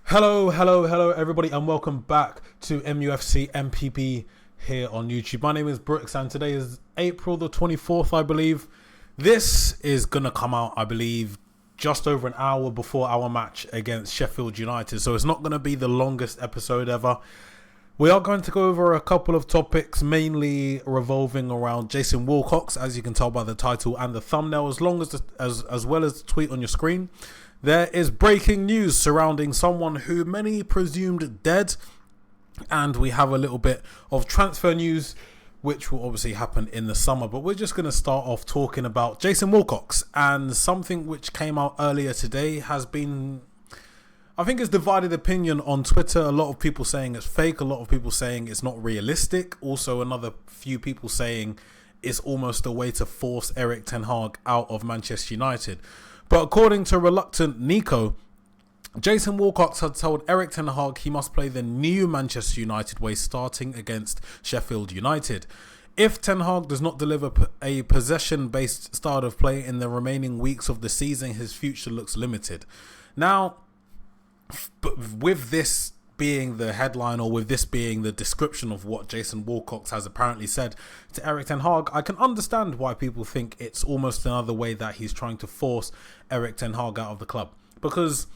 Hello, everybody, and welcome back to mufcMPB here on YouTube. My name is Brooks, and today is April the 24th, I believe. This is gonna come out, I believe, just over an hour before our match against Sheffield United, so it's not gonna be the longest episode ever. We are going to go over a couple of topics, mainly revolving around Jason Wilcox, as you can tell by the title and the thumbnail, as well as the tweet on your screen. There is breaking news surrounding someone who many presumed dead, and we have a little bit of transfer news, which will obviously happen in the summer. But we're just going to start off talking about Jason Wilcox, and something which came out earlier today has been, I think, it's divided opinion on Twitter. A lot of people saying it's fake, a lot of people saying it's not realistic. Also, another few people saying it's almost a way to force Erik ten Hag out of Manchester United. But according to Reluctant Nico, Jason Wilcox had told Erik ten Hag he must play the new Manchester United way starting against Sheffield United. If Ten Hag does not deliver a possession-based style of play in the remaining weeks of the season, his future looks limited. Now, with this being the headline, or with this being the description of what Jason Wilcox has apparently said to Erik ten Hag, I can understand why people think it's almost another way that he's trying to force Erik ten Hag out of the club. Because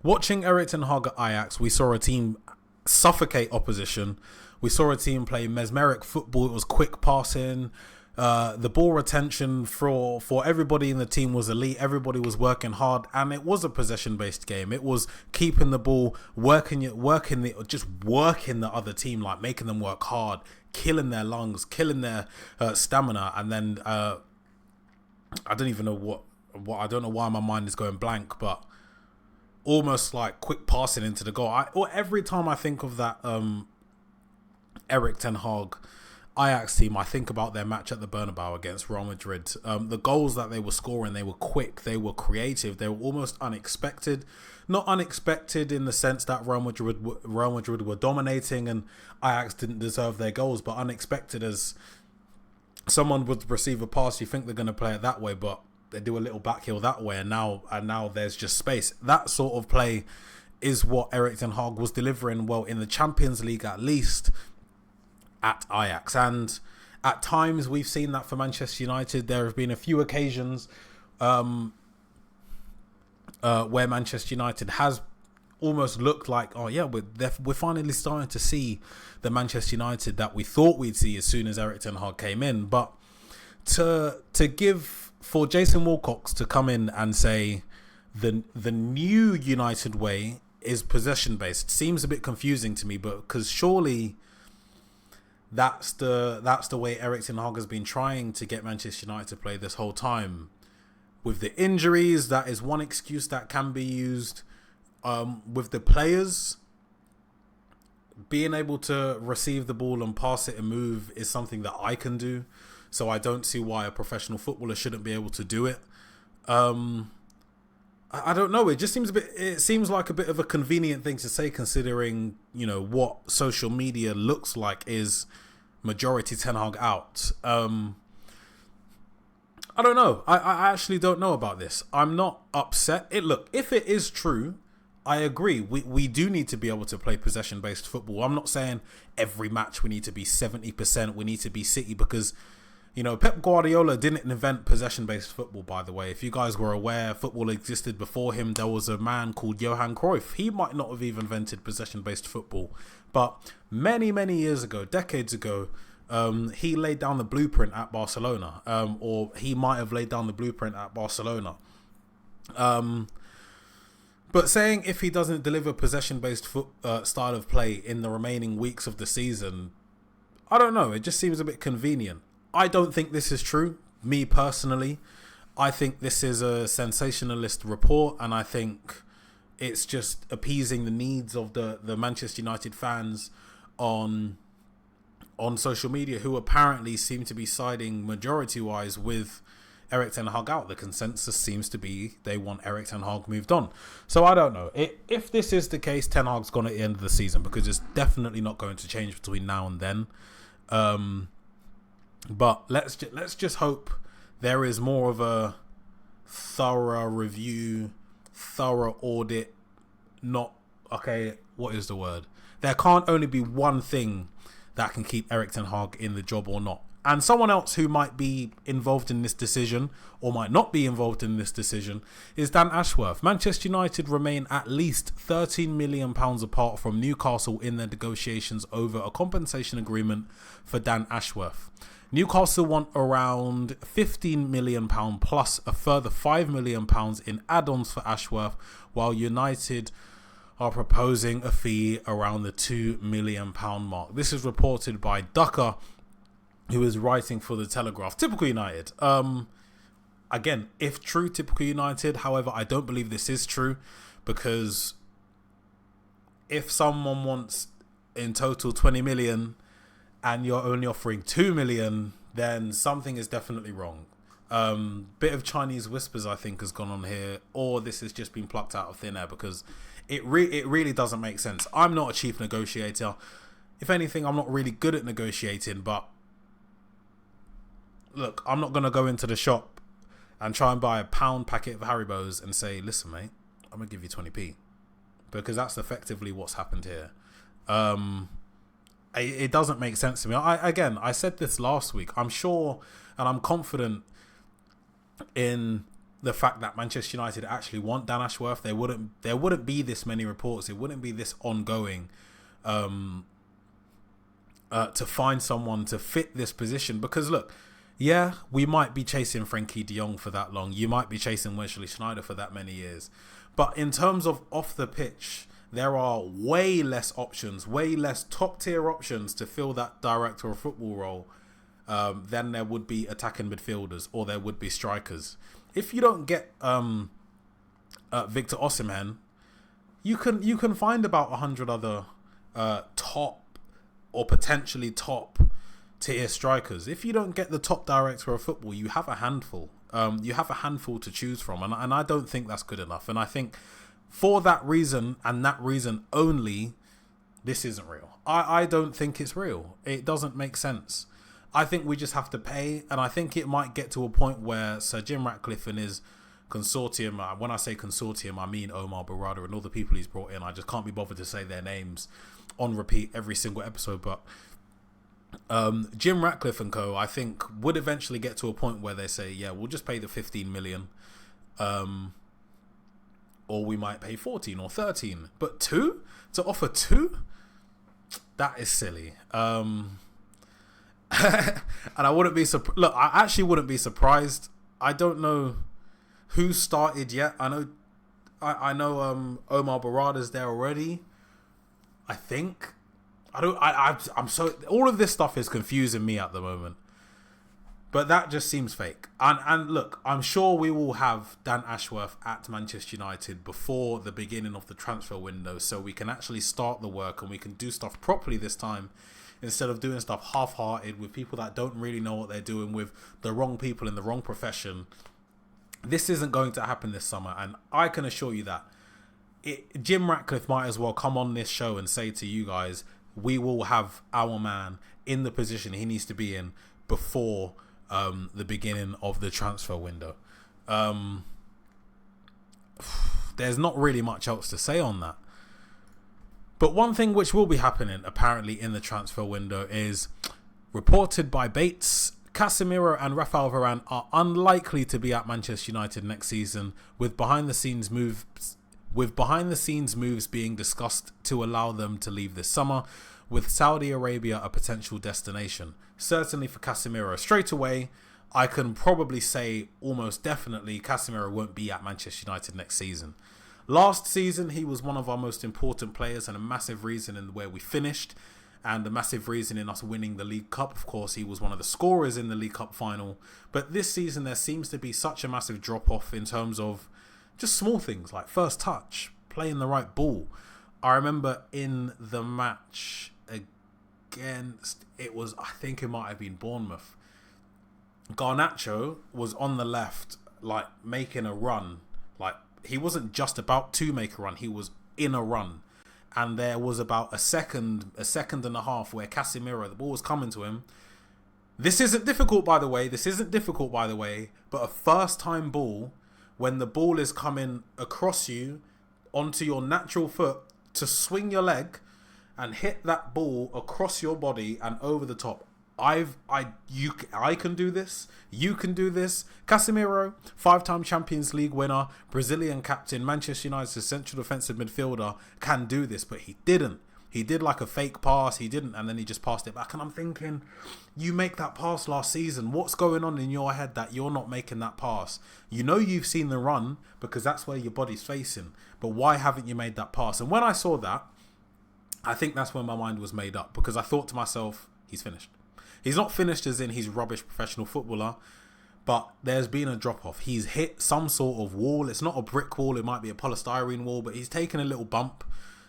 watching Erik ten Hag at Ajax, we saw a team suffocate opposition. We saw a team play mesmeric football. It was quick passing. The ball retention for everybody in the team was elite. Everybody was working hard, and it was a possession-based game. It was keeping the ball, working the other team, like making them work hard, killing their lungs, killing their stamina, and then I don't even know what I don't know why my mind is going blank, but almost like quick passing into the goal. Or every time I think of that Erik ten Hag Ajax team, I think about their match at the Bernabeu against Real Madrid. The goals that they were scoring, they were quick, they were creative, they were almost unexpected. Not unexpected in the sense that Real Madrid were dominating and Ajax didn't deserve their goals, but unexpected as someone would receive a pass, you think they're going to play it that way, but they do a little backheel that way, and now there's just space. That sort of play is what Erik ten Hag was delivering, well, in the Champions League at least, at Ajax. And at times we've seen that for Manchester United. There have been a few occasions where Manchester United has almost looked like, oh yeah, we're finally starting to see the Manchester United that we thought we'd see as soon as Erik ten Hag came in. But for Jason Wilcox to come in and say the new United way is possession based seems a bit confusing to me, but because surely that's the way Erik ten Hag has been trying to get Manchester United to play this whole time. With the injuries, that is one excuse that can be used. With the players, being able to receive the ball and pass it and move is something that I can do. So I don't see why a professional footballer shouldn't be able to do it. I don't know. It just seems like a bit of a convenient thing to say, considering, you know, what social media looks like is majority Ten Hag out. I don't know. I actually don't know about this. I'm not upset. Look, if it is true, I agree. We do need to be able to play possession-based football. I'm not saying every match we need to be 70%. We need to be City, because, you know, Pep Guardiola didn't invent possession-based football, by the way. If you guys were aware, football existed before him. There was a man called Johan Cruyff. He might not have even invented possession-based football. But many, many years ago, decades ago, he laid down the blueprint at Barcelona. Or he might have laid down the blueprint at Barcelona. But saying if he doesn't deliver possession-based style of play in the remaining weeks of the season, I don't know. It just seems a bit convenient. I don't think this is true, me personally. I think this is a sensationalist report, and I think it's just appeasing the needs of the Manchester United fans on social media, who apparently seem to be siding majority-wise with Erik ten Hag out. The consensus seems to be they want Erik ten Hag moved on. So I don't know. If this is the case, Ten Hag's gone at the end of the season, because it's definitely not going to change between now and then. But let's just hope there is more of a thorough review, thorough audit not okay. What is the word? There can't only be one thing that can keep Erik ten Hag in the job or not. And someone else who might be involved in this decision or might not be involved in this decision is Dan Ashworth. Manchester United remain at least £13 million apart from Newcastle in their negotiations over a compensation agreement for Dan Ashworth. Newcastle want around £15 million plus a further £5 million in add-ons for Ashworth, while United are proposing a fee around the £2 million mark. This is reported by Ducker, who is writing for the Telegraph. Typical United. Again, if true, typical United. However, I don't believe this is true, because if someone wants in total 20 million and you're only offering 2 million, then something is definitely wrong. Bit of Chinese whispers, I think, has gone on here, or this has just been plucked out of thin air, because it really doesn't make sense. I'm not a chief negotiator. If anything, I'm not really good at negotiating, but look, I'm not going to go into the shop and try and buy a pound packet of Haribos and say, listen, mate, I'm going to give you 20p. Because that's effectively what's happened here. It doesn't make sense to me. I said this last week. I'm sure and I'm confident in the fact that Manchester United actually want Dan Ashworth. There wouldn't be this many reports. It wouldn't be this ongoing to find someone to fit this position. Because look, yeah, we might be chasing Frankie de Jong for that long. You might be chasing Wesley Sneijder for that many years. But in terms of off the pitch, there are way less options, way less top tier options to fill that director of football role than there would be attacking midfielders or there would be strikers. If you don't get Victor Osimhen, you can find about 100 other top or potentially top tier strikers. If you don't get the top director of football, you have a handful. You have a handful to choose from, and I don't think that's good enough. And I think for that reason and that reason only, this isn't real. I don't think it's real. It doesn't make sense. I think we just have to pay, and I think it might get to a point where Sir Jim Ratcliffe and his consortium, when I say consortium, I mean Omar Barada and all the people he's brought in. I just can't be bothered to say their names on repeat every single episode, but Jim Ratcliffe and co, I think, would eventually get to a point where they say, yeah, we'll just pay the 15 million, or we might pay 14 or 13, but to offer 2, that is silly. And I wouldn't be look, I actually wouldn't be surprised. I don't know who started yet. I know Omar Barada's there already, I think. I'm so, all of this stuff is confusing me at the moment, but that just seems fake. And look, I'm sure we will have Dan Ashworth at Manchester United before the beginning of the transfer window, so we can actually start the work and we can do stuff properly this time, instead of doing stuff half-hearted with people that don't really know what they're doing, with the wrong people in the wrong profession. This isn't going to happen this summer, and I can assure you that Jim Ratcliffe might as well come on this show and say to you guys, we will have our man in the position he needs to be in before the beginning of the transfer window. There's not really much else to say on that. But one thing which will be happening apparently in the transfer window is, reported by Bates, Casemiro and Rafael Varane are unlikely to be at Manchester United next season, with behind the scenes moves being discussed to allow them to leave this summer, with Saudi Arabia a potential destination. Certainly for Casemiro. Straight away, I can probably say almost definitely Casemiro won't be at Manchester United next season. Last season, he was one of our most important players and a massive reason in where we finished, and a massive reason in us winning the League Cup. Of course, he was one of the scorers in the League Cup final. But this season, there seems to be such a massive drop-off in terms of just small things like first touch, playing the right ball. I remember in the match against, I think it might have been Bournemouth, Garnacho was on the left, like making a run. Like, he wasn't just about to make a run, he was in a run. And there was about a second and a half where Casemiro, the ball was coming to him. This isn't difficult, by the way, but a first time ball, when the ball is coming across you onto your natural foot to swing your leg and hit that ball across your body and over the top. I can do this. You can do this. Casemiro, 5-time Champions League winner, Brazilian captain, Manchester United's central defensive midfielder, can do this, but he didn't. He did like a fake pass. He didn't, and then he just passed it back. And I'm thinking, you make that pass last season. What's going on in your head that you're not making that pass? You know you've seen the run because that's where your body's facing. But why haven't you made that pass? And when I saw that, I think that's when my mind was made up, because I thought to myself, he's finished. He's not finished as in he's rubbish professional footballer, but there's been a drop-off. He's hit some sort of wall. It's not a brick wall. It might be a polystyrene wall, but he's taken a little bump.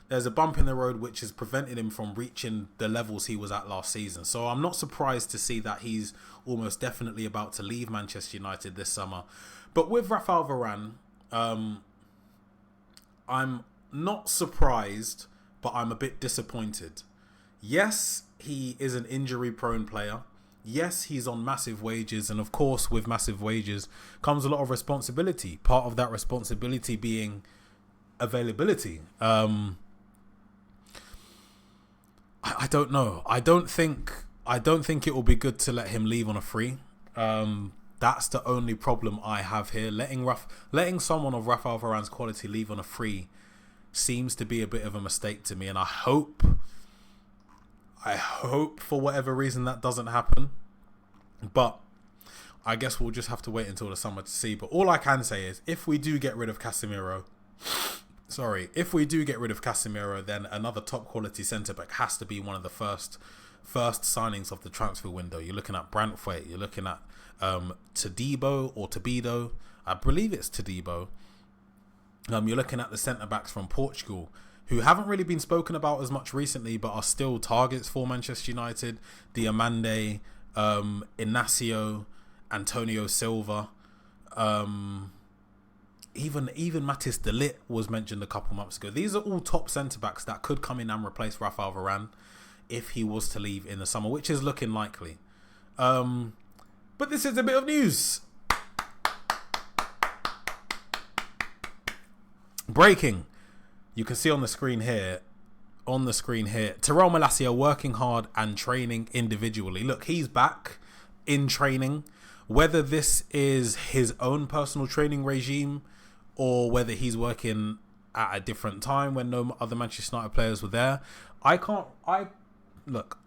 There's a bump in the road which has prevented him from reaching the levels he was at last season. So I'm not surprised to see that he's almost definitely about to leave Manchester United this summer. But with Rafael Varane, I'm not surprised, but I'm a bit disappointed. Yes, he is an injury-prone player. Yes, he's on massive wages. And of course, with massive wages comes a lot of responsibility. Part of that responsibility being availability. I don't know. I don't think it will be good to let him leave on a free. That's the only problem I have here. Letting someone of Rafael Varane's quality leave on a free seems to be a bit of a mistake to me, and I hope for whatever reason that doesn't happen. But I guess we'll just have to wait until the summer to see. But all I can say is, if we do get rid of Casemiro, then another top quality centre back has to be one of the first signings of the transfer window. You're looking at Brantwaite, you're looking at Todibo. I believe it's Todibo. You're looking at the centre backs from Portugal, who haven't really been spoken about as much recently, but are still targets for Manchester United. Diamande, Inacio, Antonio Silva. Even Mathis de Ligt was mentioned a couple months ago. These are all top centre-backs that could come in and replace Rafael Varane if he was to leave in the summer, which is looking likely. But this is a bit of news. Breaking. You can see on the screen here, Tyrell Malacia working hard and training individually. Look, he's back in training. Whether this is his own personal training regime or whether he's working at a different time when no other Manchester United players were there, look,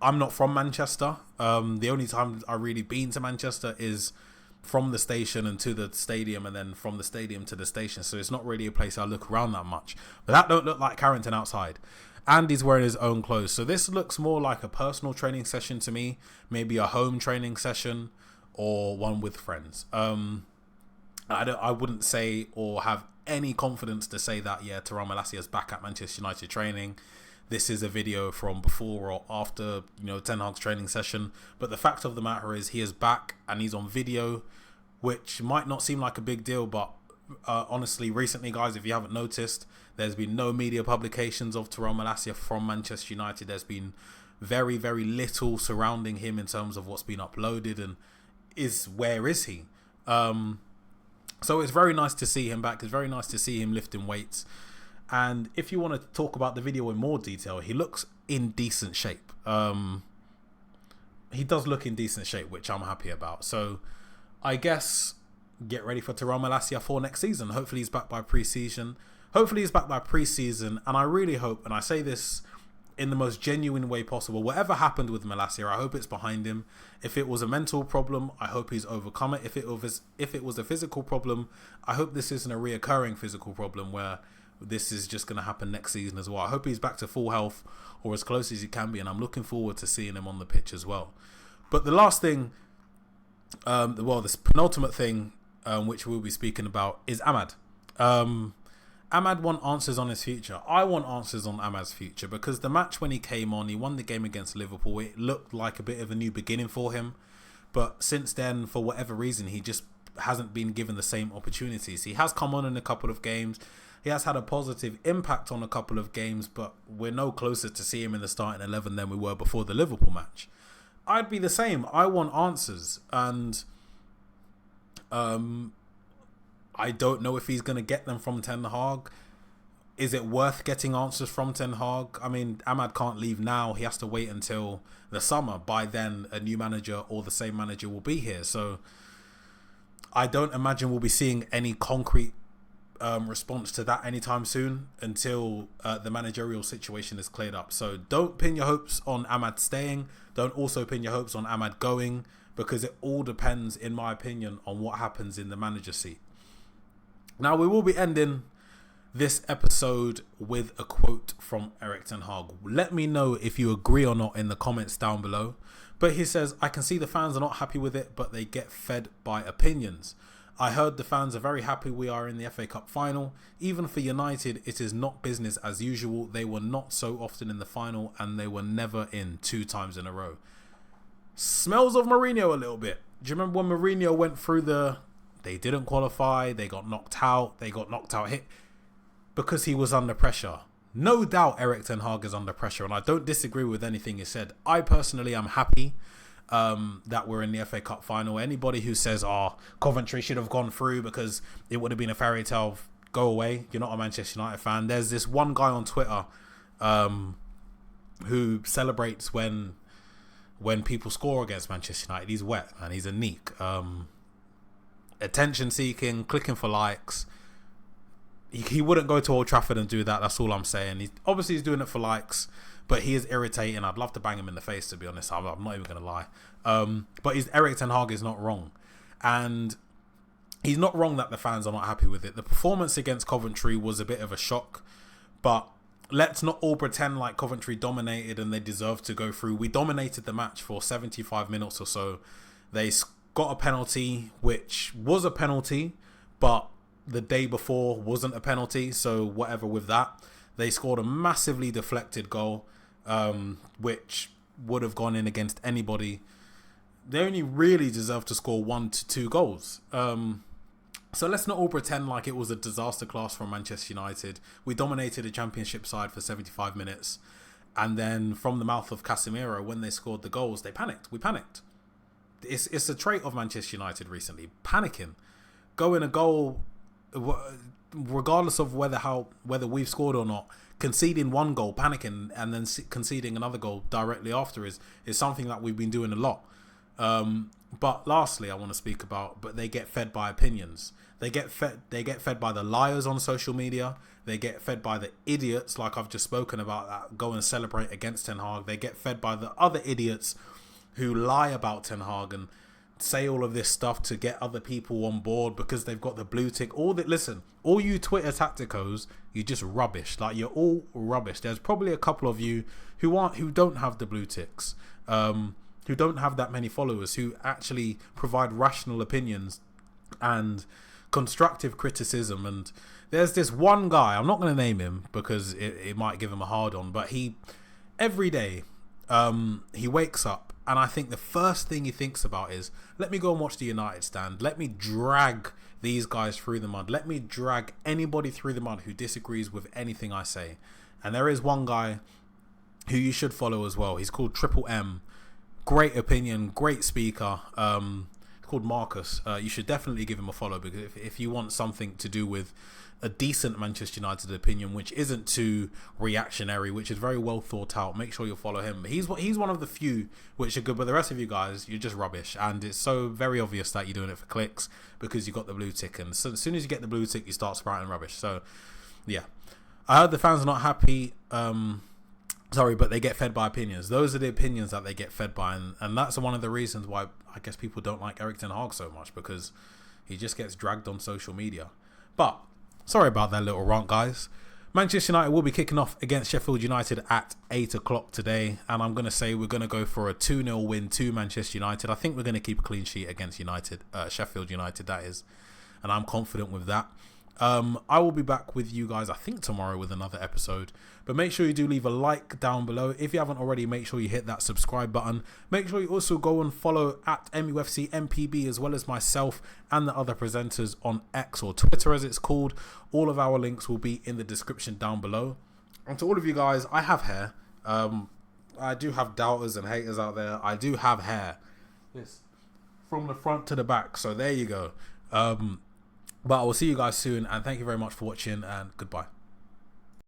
I'm not from Manchester. The only time I've really been to Manchester is from the station and to the stadium, and then from the stadium to the station. So it's not really a place I look around that much. But that don't look like Carrington outside. And he's wearing his own clothes. So this looks more like a personal training session to me. Maybe a home training session or one with friends. I wouldn't say or have any confidence to say that, Tyrell Malacia is back at Manchester United training. This is a video from before or after, Ten Hag's training session. But the fact of the matter is he is back and he's on video, which might not seem like a big deal. But honestly, recently, guys, if you haven't noticed, there's been no media publications of Tyrell Malacia from Manchester United. There's been very, very little surrounding him in terms of what's been uploaded and where is he? So it's very nice to see him back. It's very nice to see him lifting weights. And if you want to talk about the video in more detail, he looks in decent shape. He does look in decent shape, which I'm happy about. So I guess get ready for Tyrell Malacia for next season. Hopefully he's back by pre-season. And I really hope, and I say this in the most genuine way possible, whatever happened with Malacia, I hope it's behind him. If it was a mental problem, I hope he's overcome it. If it was a physical problem, I hope this isn't a reoccurring physical problem where this is just going to happen next season as well. I hope he's back to full health or as close as he can be, and I'm looking forward to seeing him on the pitch as well. But the last thing, this penultimate thing, which we'll be speaking about, is Amad. Amad want answers on his future. I want answers on Amad's future because the match when he came on, he won the game against Liverpool. It looked like a bit of a new beginning for him. But since then, for whatever reason, he just hasn't been given the same opportunities. He has come on in a couple of games. He has had a positive impact on a couple of games, but we're no closer to see him in the starting 11 than we were before the Liverpool match. I'd be the same. I want answers. And I don't know if he's going to get them from Ten Hag. is it worth getting answers from Ten Hag? I mean, Ahmad can't leave now. He has to wait until the summer. By then, a new manager or the same manager will be here. So I don't imagine we'll be seeing any concrete response to that anytime soon until the managerial situation is cleared up. So don't pin your hopes on Ahmad staying. Don't also pin your hopes on Ahmad going, because it all depends, in my opinion, on what happens in the manager seat. Now, we will be ending this episode with a quote from Erik ten Hag. Let me know if you agree or not in the comments down below. But he says, I can see the fans are not happy with it, but they get fed by opinions. I heard the fans are very happy we are in the FA Cup final. Even for United, it is not business as usual. They were not so often in the final, and they were never in 2 times in a row. Smells of Mourinho a little bit. Do you remember when Mourinho went through they didn't qualify, they got knocked out hit because he was under pressure. No doubt Erik ten Hag is under pressure, and I don't disagree with anything he said. I personally am happy that we're in the FA Cup final. Anybody who says, Coventry should have gone through because it would have been a fairy tale, go away. You're not a Manchester United fan. There's this one guy on Twitter who celebrates when people score against Manchester United. He's wet, and he's a neek. Attention seeking, clicking for likes. He wouldn't go to Old Trafford and do that. That's all I'm saying. He's doing it for likes, but he is irritating. I'd love to bang him in the face, to be honest. I'm not even going to lie. But Erik ten Hag is not wrong. And he's not wrong that the fans are not happy with it. The performance against Coventry was a bit of a shock, but let's not all pretend like Coventry dominated and they deserve to go through. We dominated the match for 75 minutes or so. They got a penalty, which was a penalty, but the day before wasn't a penalty, so whatever with that. They scored a massively deflected goal, which would have gone in against anybody. They only really deserve to score 1 to 2 goals. So let's not all pretend like it was a disaster class from Manchester United. We dominated a championship side for 75 minutes, and then from the mouth of Casemiro, when they scored the goals, they panicked. We panicked. It's a trait of Manchester United recently, panicking. Going a goal, regardless of whether we've scored or not, conceding one goal, panicking, and then conceding another goal directly after is something that we've been doing a lot. But lastly, I want to speak about, but they get fed by opinions. They get fed by the liars on social media. They get fed by the idiots, like I've just spoken about, that go and celebrate against Ten Hag. They get fed by the other idiots who lie about Ten Hag and say all of this stuff to get other people on board because they've got the blue tick. Listen, all you Twitter tacticos, you're just rubbish. Like, you're all rubbish. There's probably a couple of you who don't have the blue ticks, who don't have that many followers, who actually provide rational opinions and constructive criticism. And there's this one guy, I'm not going to name him because it might give him a hard on, but every day he wakes up, and I think the first thing he thinks about is, let me go and watch the United stand. Let me drag these guys through the mud. Let me drag anybody through the mud who disagrees with anything I say. And there is one guy who you should follow as well. He's called Triple M. Great opinion, great speaker. Called Marcus. You should definitely give him a follow, because if you want something to do with a decent Manchester United opinion, which isn't too reactionary, which is very well thought out, make sure you'll follow him. He's one of the few which are good, but the rest of you guys, you're just rubbish, and it's so very obvious that you're doing it for clicks because you got the blue tick, and so as soon as you get the blue tick, you start sprouting rubbish. So yeah, I heard the fans are not happy. Sorry, but they get fed by opinions. Those are the opinions that they get fed by, and that's one of the reasons why I guess people don't like Erik ten Hag so much, because he just gets dragged on social media. But sorry about that little rant, guys. Manchester United will be kicking off against Sheffield United at 8 o'clock today, and I'm going to say we're going to go for a 2-0 win to Manchester United. I think we're going to keep a clean sheet against Sheffield United, that is, and I'm confident with that. I will be back with you guys, I think, tomorrow with another episode. But make sure you do leave a like down below. If you haven't already, make sure you hit that subscribe button. Make sure you also go and follow at mufcMPB, as well as myself and the other presenters on X, or Twitter as it's called. All of our links will be in the description down below. And to all of you guys, I have hair. I do have doubters and haters out there. I do have hair. Yes, from the front to the back. So there you go. But I will see you guys soon, and thank you very much for watching, and goodbye.